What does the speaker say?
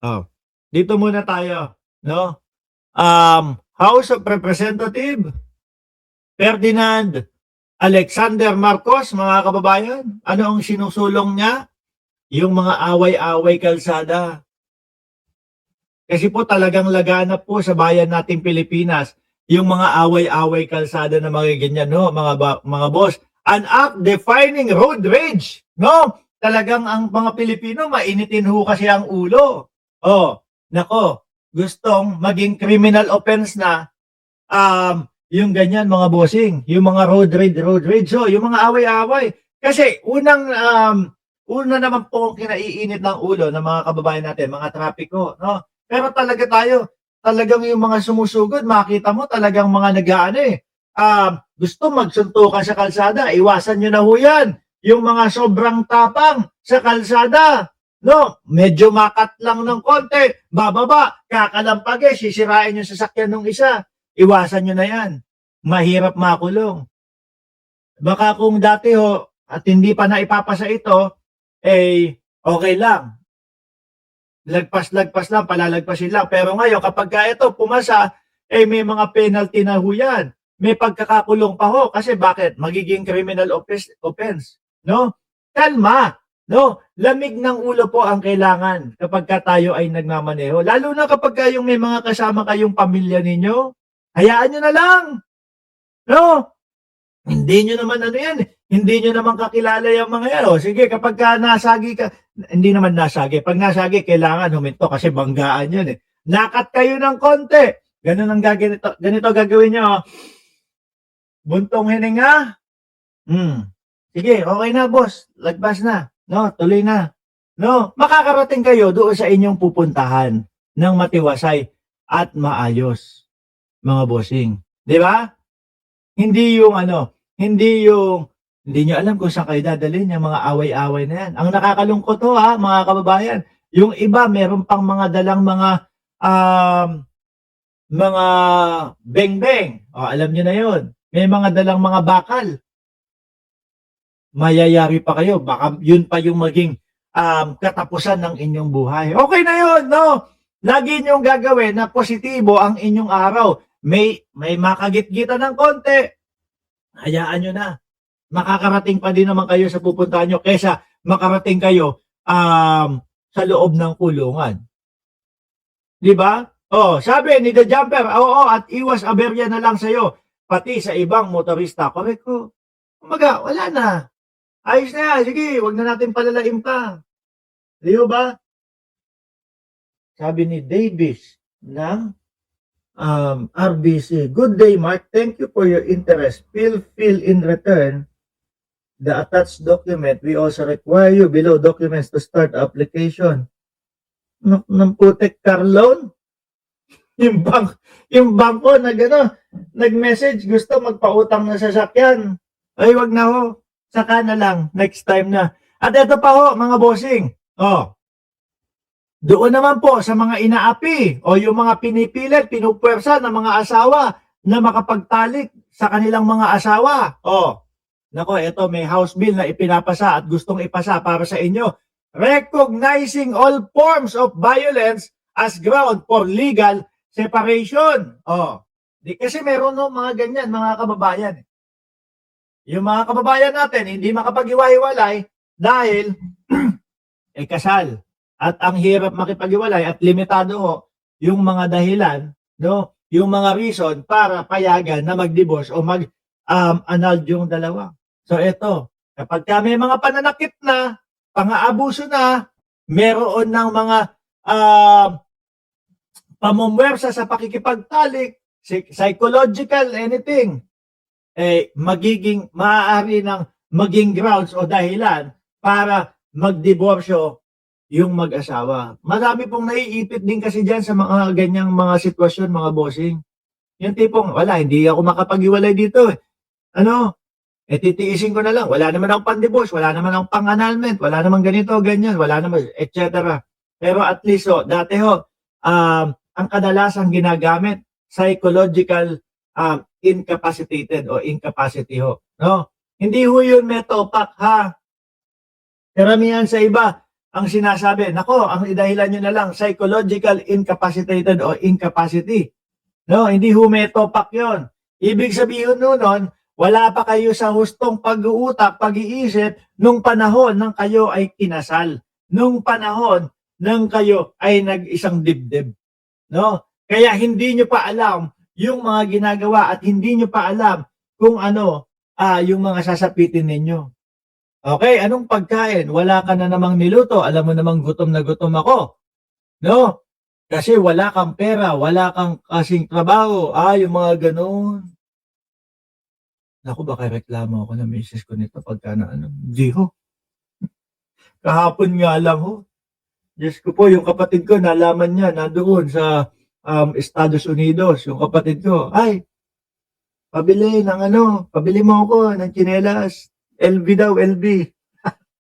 Oh, dito muna tayo, no? House of Representative Ferdinand Alexander Marcos, mga kababayan, ano ang sinusulong niya? Yung mga away-away kalsada. Kasi po talagang laganap po sa bayan nating Pilipinas yung mga away-away kalsada na mga ganyan, no? Mga boss. An act defining road rage, no? Talagang ang mga Pilipino mainitin ho kasi ang ulo. Oh, nako, gustong maging criminal offense na yung ganyan mga bossing, yung mga road rage, so, yung mga away-away. Kasi una naman po kinaiinit ng ulo ng mga kababayan natin, mga trapiko, no? Pero talaga tayo, talagang yung mga sumusugod, makita mo talagang mga nag-aano gusto magsuntukan sa kalsada, iwasan nyo na ho yan. Yung mga sobrang tapang sa kalsada, no? Medyo makat lang ng konti, bababa, kakalampage, sisirain yung sasakyan ng isa. Iwasan nyo na yan. Mahirap makulong. Baka kung dati ho, at hindi pa naipapasa ito, okay lang. Lagpas-lagpas lang, palalagpasin lang. Pero ngayon, kapag ito pumasa, may mga penalty na ho yan. May pagkakakulong pa ho. Kasi bakit? Magiging criminal offense. No? Kalma. No? Lamig ng ulo po ang kailangan kapag tayo ay nagmamaneho. Lalo na kapag yung may mga kasama kayong pamilya ninyo, hayaan nyo na lang. No? Hindi nyo naman ano yan. Hindi nyo naman kakilala yung mga yan. O, sige, kapag nasagi ka, hindi naman nasagi. Pag nasagi, kailangan huminto kasi banggaan yun eh. Nakat kayo ng konti. Ganun ang ganito gagawin nyo. Buntong hininga. Sige, okay na boss. Lagpas na. No, tuloy na. No, makakarating kayo doon sa inyong pupuntahan ng matiwasay at maayos, mga bossing. Di ba? Hindi yung hindi nyo alam kung saan kayo dadalhin yung mga away-away na yan. Ang nakakalungkot ho mga kababayan, yung iba meron pang mga dalang mga beng-beng. O, alam nyo na yun. May mga dalang mga bakal. Mayayari pa kayo. Baka yun pa yung maging katapusan ng inyong buhay. Okay na yun, no? Lagi nyong gagawin na positibo ang inyong araw. May makagit-gita ng konti, hayaan nyo na. Makakarating pa din naman kayo sa pupuntahan nyo kesa makarating kayo sa loob ng kulungan. Di ba? Oh, sabi ni The Jumper, oo, at iwas aberya na lang sa'yo, pati sa ibang motorista. Correct ko. Kumaga, wala na. Ayos na yan. Sige, wag na natin palalaim pa. Di ba? Sabi ni Davis ng RBC. Good day, Mark. Thank you for your interest. Fill in return the attached document. We also require you below documents to start application. Ng putek car loan? Yung bangko na gano'n, nag-message, gusto magpautang na sasakyan. Ay, wag na ho. Saka na lang. Next time na. At ito pa ho, mga bossing. Oh, doon naman po sa mga inaapi o yung mga pinipilit, pinupwersa ng mga asawa na makapagtalik sa kanilang mga asawa. Nako, ito may House Bill na ipinapasa at gustong ipasa para sa inyo. Recognizing all forms of violence as ground for legal separation. Kasi meron no mga ganyan, mga kababayan. Yung mga kababayan natin hindi makapag-iwa-hiwalay dahil kasal. At ang hirap makipag-iwalay at limitado ho yung mga dahilan, no? Yung mga reason para payagan na mag-divorce o mag-annulled yung dalawa. So ito, kapag may mga pananakit na, pang-aabuso na, meron ng mga pamumwersa sa pakikipagtalik, psychological, anything, maaari ng maging grounds o dahilan para magdiborsyo yung mag-asawa. Marami pong naiipit din kasi dyan sa mga ganyang mga sitwasyon, mga bossing. Yung tipong, wala, hindi ako makapag-iwalay dito. Titiisin ko na lang. Wala naman akong pan-divorce, wala naman akong pang-annulment, wala naman ganito, ganyan, wala naman, etc. Pero at least, dati ang kadalasang ginagamit, psychological incapacitated o incapacity no? Hindi ho yun may topak, ha? Karamihan sa iba, ang sinasabi, nako, ang idahilan nyo na lang, psychological incapacitated o incapacity. No, hindi humetopak yon. Ibig sabihin nun, wala pa kayo sa hustong pag-uutak, pag-iisip, nung panahon nang kayo ay kinasal. Nung panahon nang kayo ay nag-isang dibdib. No? Kaya hindi nyo pa alam yung mga ginagawa at hindi nyo pa alam kung ano yung mga sasapitin ninyo. Okay, anong pagkain? Wala ka na namang niluto. Alam mo namang gutom na gutom ako. No? Kasi wala kang pera, wala kang kasing trabaho. Yung mga ganun. Naku, baka reklamo ako ng misis ko nito pagka na ano. Di ho. Kahapon nga lang ho. Diyos ko po, yung kapatid ko, nalaman niya, nandoon sa Estados Unidos. Yung kapatid ko, ay, pabili ng ano, pabili mo ako ng tsinelas. LV daw, LV.